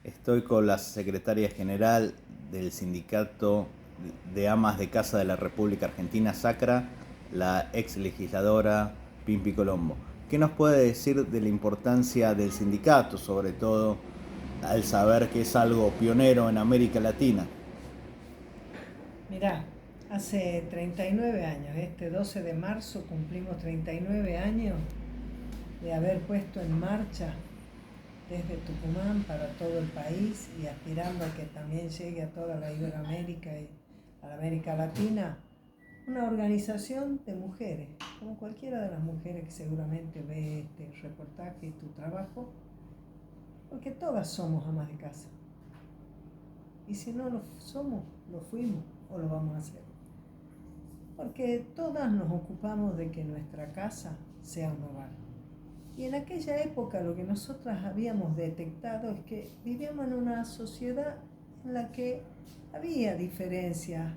Estoy con la secretaria general del Sindicato de Amas de Casa de la República Argentina, SACRA, la ex legisladora Pimpi Colombo. ¿Qué nos puede decir de la importancia del sindicato, sobre todo al saber que es algo pionero en América Latina? Mirá, hace 39 años, este 12 de marzo cumplimos 39 años de haber puesto en marcha desde Tucumán para todo el país y aspirando a que también llegue a toda la Iberoamérica y a la América Latina, una organización de mujeres, como cualquiera de las mujeres que seguramente ve este reportaje y tu trabajo, porque todas somos amas de casa. Y si no lo somos, lo fuimos o lo vamos a hacer. Porque todas nos ocupamos de que nuestra casa sea un hogar. Y en aquella época lo que nosotras habíamos detectado es que vivíamos en una sociedad en la que había diferencias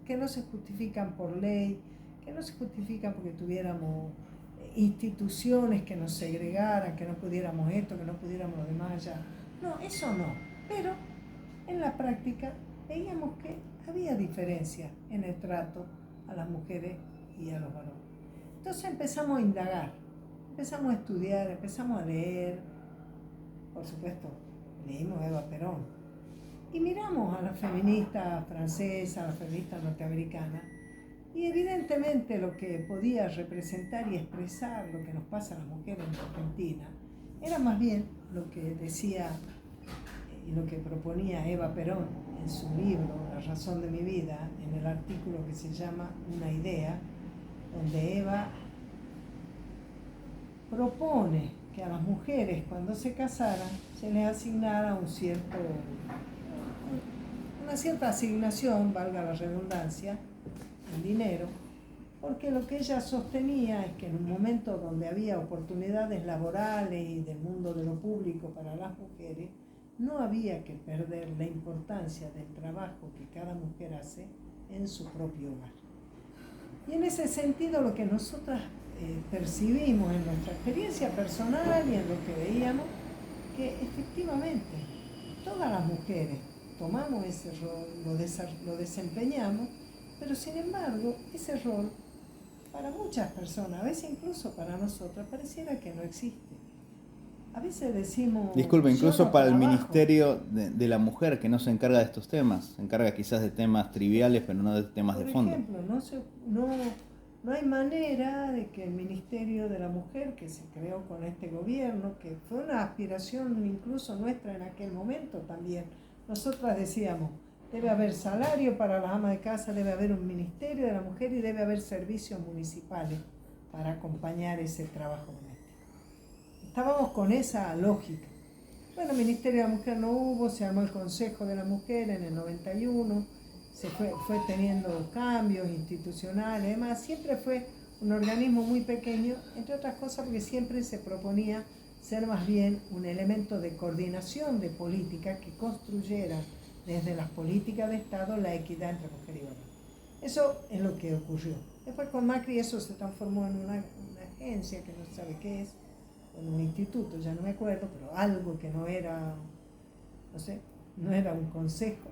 que no se justifican por ley, que no se justifican porque tuviéramos instituciones que nos segregaran, que no pudiéramos esto, que no pudiéramos lo demás ya. No, eso no. Pero en la práctica veíamos que había diferencia en el trato a las mujeres y a los varones. Entonces empezamos a indagar, empezamos a estudiar, empezamos a leer. Por supuesto, leímos a Eva Perón y miramos a las feministas francesas, a las feministas norteamericanas, y evidentemente lo que podía representar y expresar lo que nos pasa a las mujeres en Argentina era más bien lo que decía y lo que proponía Eva Perón en su libro La razón de mi vida, en el artículo que se llama Una idea, donde Eva propone que a las mujeres cuando se casaran se les asignara una cierta asignación, valga la redundancia, en dinero, porque lo que ella sostenía es que en un momento donde había oportunidades laborales y del mundo de lo público para las mujeres, no había que perder la importancia del trabajo que cada mujer hace en su propio hogar. Y en ese sentido lo que nosotras percibimos en nuestra experiencia personal y en lo que veíamos, que efectivamente todas las mujeres tomamos ese rol, lo desempeñamos, pero sin embargo ese rol para muchas personas, a veces incluso para nosotras, pareciera que no existe. A veces decimos, Disculpe, yo incluso no para el trabajo. Ministerio de la Mujer, que no se encarga de estos temas, se encarga quizás de temas triviales, pero no de temas de Por fondo. ejemplo, no hay manera de que el Ministerio de la Mujer, que se creó con este gobierno, que fue una aspiración incluso nuestra en aquel momento también, nosotras decíamos, debe haber salario para las amas de casa, debe haber un Ministerio de la Mujer y debe haber servicios municipales para acompañar ese trabajo doméstico. Estábamos con esa lógica. Bueno, Ministerio de la Mujer no hubo, se armó el Consejo de la Mujer en el 91, se fue teniendo cambios institucionales, además siempre fue un organismo muy pequeño, entre otras cosas porque siempre se proponía ser más bien un elemento de coordinación de políticas que construyera desde las políticas de Estado la equidad entre mujer y varón. Eso es lo que ocurrió. Después con Macri eso se transformó en una agencia que no se sabe qué es, en un instituto, ya no me acuerdo, pero algo que no era, no sé, no era un consejo.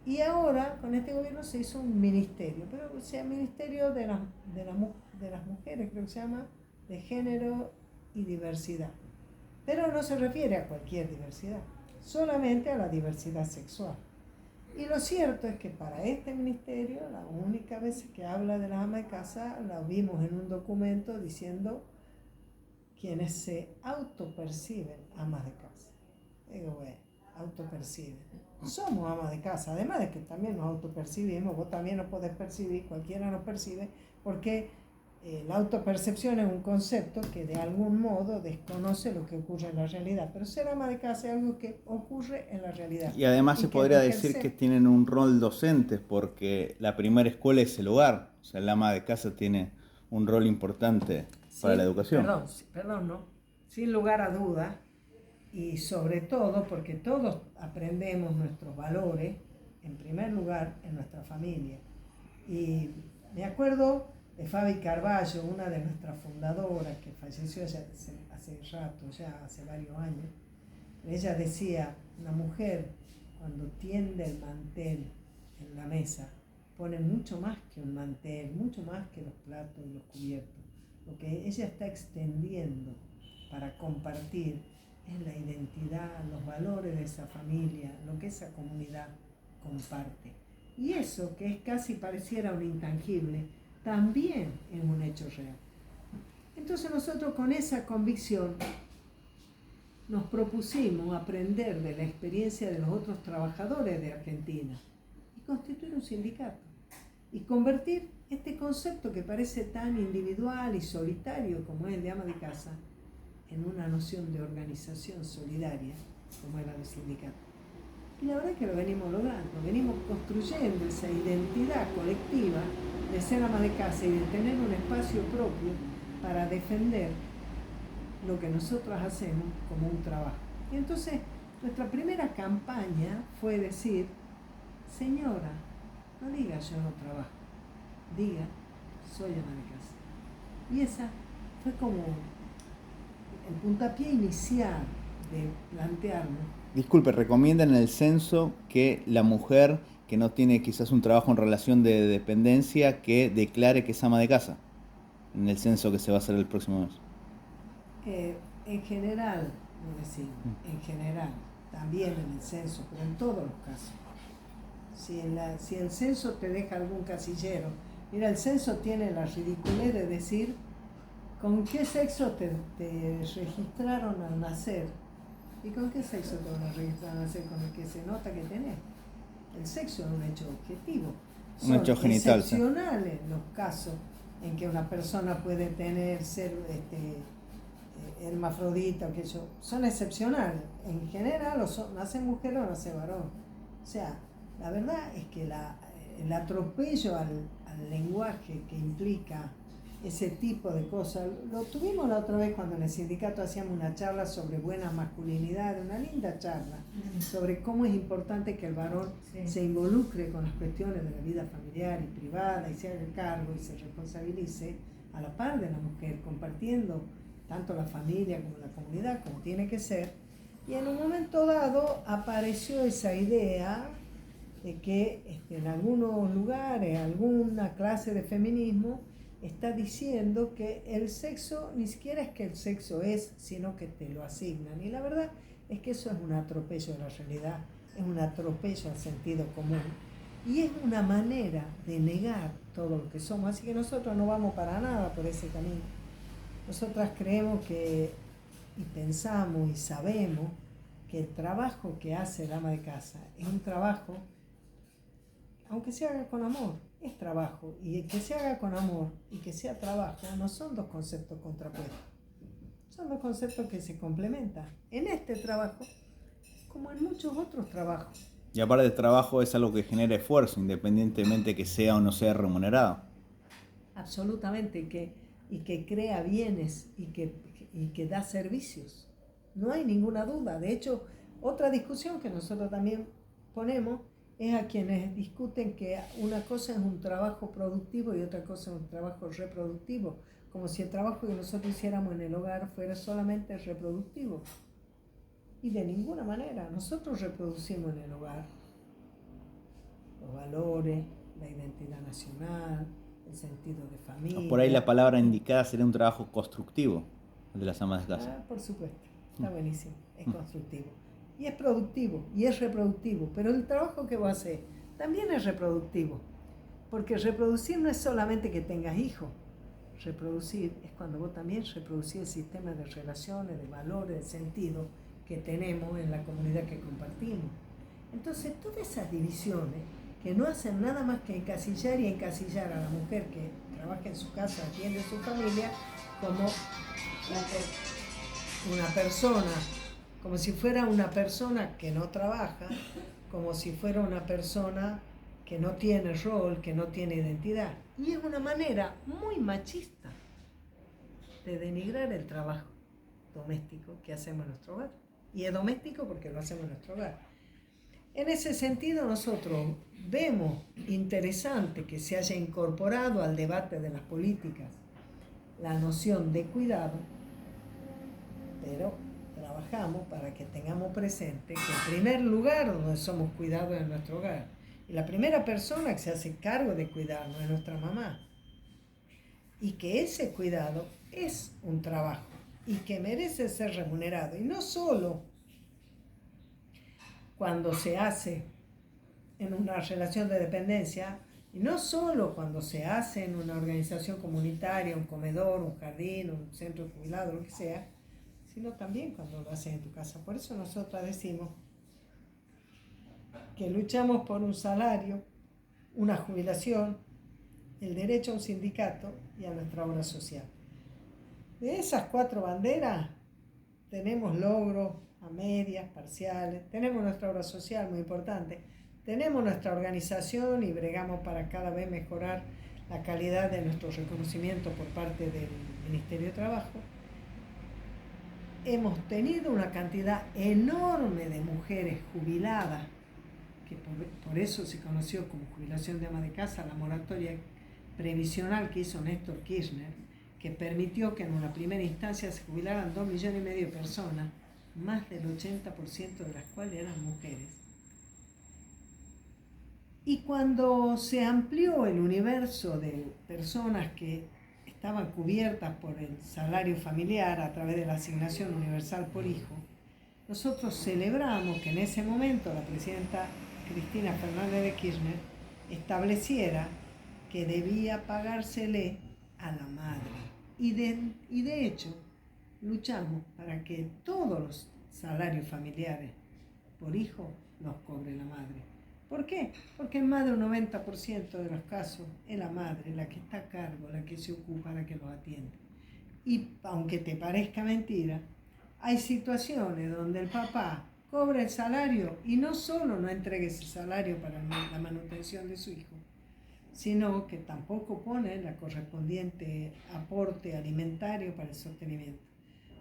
Y ahora con este gobierno se hizo un ministerio, pero o sea, ministerio de las mujeres, creo que se llama, de género y diversidad. Pero no se refiere a cualquier diversidad, solamente a la diversidad sexual. Y lo cierto es que para este ministerio, la única vez que habla de la ama de casa, la vimos en un documento diciendo quienes se autoperciben amas de casa. Digo, bueno, autoperciben. Somos amas de casa, además de que también nos autopercibimos, vos también nos podés percibir, cualquiera nos percibe, porque la autopercepción es un concepto que de algún modo desconoce lo que ocurre en la realidad, pero ser ama de casa es algo que ocurre en la realidad. Y además Y se que lo podría decir que ejercemos. tienen un rol docente, porque la primera escuela es el hogar. O sea, el ama de casa tiene un rol importante para la Sí, educación. perdón, no. Sin lugar a dudas, y sobre todo porque todos aprendemos nuestros valores, en primer lugar, en nuestra familia. Y me acuerdo de Fabi Carballo, una de nuestras fundadoras, que falleció hace rato, ya hace varios años, Ella decía, una mujer cuando tiende el mantel en la mesa, pone mucho más que un mantel, mucho más que los platos y los cubiertos. Lo que ella está extendiendo para compartir es la identidad, los valores de esa familia, lo que esa comunidad comparte. Y eso, que es casi pareciera un intangible, también es un hecho real. Entonces nosotros con esa convicción nos propusimos aprender de la experiencia de los otros trabajadores de Argentina y constituir un sindicato y convertir este concepto que parece tan individual y solitario como es el de ama de casa en una noción de organización solidaria como era el sindicato. Y la verdad es que lo venimos logrando, venimos construyendo esa identidad colectiva de ser ama de casa y de tener un espacio propio para defender lo que nosotros hacemos como un trabajo. Y entonces nuestra primera campaña fue decir, señora, no diga yo no trabajo, diga soy ama de casa. Y esa fue como el puntapié inicial de plantearnos. Disculpe, recomiendan en el censo que la mujer que no tiene quizás un trabajo en relación de dependencia que declare que es ama de casa en el censo que se va a hacer el próximo mes. En general, no decimos, en general, también en el censo, pero en todos los casos. Si el censo te deja algún casillero, mira, el censo tiene la ridiculez de decir con qué sexo te registraron al nacer y con qué sexo te van a registrar al nacer, con el que se nota que tenés. El sexo es un hecho objetivo. Un hecho genital. Son excepcionales los casos en que una persona puede ser hermafrodita o que eso. Son excepcionales. En general, nace mujer o nace varón. O sea, la verdad es que el atropello al lenguaje que implica ese tipo de cosas, lo tuvimos la otra vez cuando en el sindicato hacíamos una charla sobre buena masculinidad, una linda charla, sobre cómo es importante que el varón se involucre con las cuestiones de la vida familiar y privada y se haga cargo y se responsabilice a la par de la mujer, compartiendo tanto la familia como la comunidad, como tiene que ser. Y en un momento dado apareció esa idea de que en algunos lugares, alguna clase de feminismo está diciendo que el sexo ni siquiera es que el sexo es, sino que te lo asignan. Y la verdad es que eso es un atropello de la realidad, es un atropello al sentido común. Y es una manera de negar todo lo que somos. Así que nosotros no vamos para nada por ese camino. Nosotras creemos que, y pensamos y sabemos que el trabajo que hace el ama de casa es un trabajo, aunque se haga con amor, es trabajo. Y que se haga con amor y que sea trabajo no son dos conceptos contrapuestos. Son dos conceptos que se complementan en este trabajo como en muchos otros trabajos. Y aparte del trabajo es algo que genera esfuerzo, independientemente que sea o no sea remunerado. Absolutamente, y que crea bienes y que da servicios. No hay ninguna duda. De hecho, otra discusión que nosotros también ponemos es a quienes discuten que una cosa es un trabajo productivo y otra cosa es un trabajo reproductivo, como si el trabajo que nosotros hiciéramos en el hogar fuera solamente reproductivo. Y de ninguna manera, nosotros reproducimos en el hogar los valores, la identidad nacional, el sentido de familia. Por ahí la palabra indicada sería un trabajo constructivo, el de las amas de casa. Por supuesto, está buenísimo, es constructivo. Y es productivo, y es reproductivo, pero el trabajo que vos haces también es reproductivo, porque reproducir no es solamente que tengas hijos, reproducir es cuando vos también reproducís el sistema de relaciones, de valores, de sentido que tenemos en la comunidad que compartimos. Entonces, todas esas divisiones que no hacen nada más que encasillar y encasillar a la mujer que trabaja en su casa, atiende a su familia, como una persona, como si fuera una persona que no trabaja, como si fuera una persona que no tiene rol, que no tiene identidad. Y es una manera muy machista de denigrar el trabajo doméstico que hacemos en nuestro hogar. Y es doméstico porque lo hacemos en nuestro hogar. En ese sentido, nosotros vemos interesante que se haya incorporado al debate de las políticas la noción de cuidado, pero trabajamos para que tengamos presente que el primer lugar donde somos cuidados es nuestro hogar. Y la primera persona que se hace cargo de cuidarnos es nuestra mamá. Y que ese cuidado es un trabajo y que merece ser remunerado. Y no solo cuando se hace en una relación de dependencia, y no solo cuando se hace en una organización comunitaria, un comedor, un jardín, un centro de jubilados, lo que sea, sino también cuando lo haces en tu casa. Por eso nosotras decimos que luchamos por un salario, una jubilación, el derecho a un sindicato y a nuestra obra social. De esas 4 banderas tenemos logros a medias, parciales, tenemos nuestra obra social muy importante, tenemos nuestra organización y bregamos para cada vez mejorar la calidad de nuestro reconocimiento por parte del Ministerio de Trabajo. Hemos tenido una cantidad enorme de mujeres jubiladas, que por eso se conoció como jubilación de ama de casa, la moratoria previsional que hizo Néstor Kirchner, que permitió que en una primera instancia se jubilaran 2,5 millones de personas, más del 80% de las cuales eran mujeres. Y cuando se amplió el universo de personas que estaban cubiertas por el salario familiar a través de la asignación universal por hijo, nosotros celebramos que en ese momento la presidenta Cristina Fernández de Kirchner estableciera que debía pagársele a la madre. Y de hecho, luchamos para que todos los salarios familiares por hijo los cobre la madre. ¿Por qué? Porque en más del 90% de los casos es la madre la que está a cargo, la que se ocupa, la que los atiende. Y aunque te parezca mentira, hay situaciones donde el papá cobra el salario y no solo no entrega ese salario para la manutención de su hijo, sino que tampoco pone la correspondiente aporte alimentario para el sostenimiento.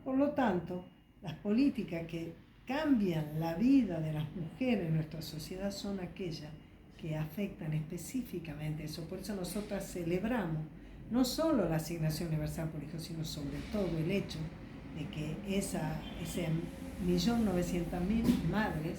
Por lo tanto, las políticas que cambian la vida de las mujeres en nuestra sociedad son aquellas que afectan específicamente eso. Por eso nosotras celebramos no solo la asignación universal por hijo, sino sobre todo el hecho de que ese 1.900.000 madres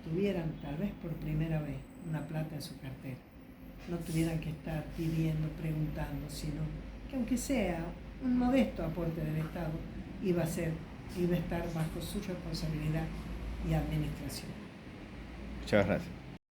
tuvieran tal vez por primera vez una plata en su cartera. No tuvieran que estar pidiendo, preguntando, sino que aunque sea un modesto aporte del Estado, iba a estar bajo su responsabilidad y administración. Muchas gracias.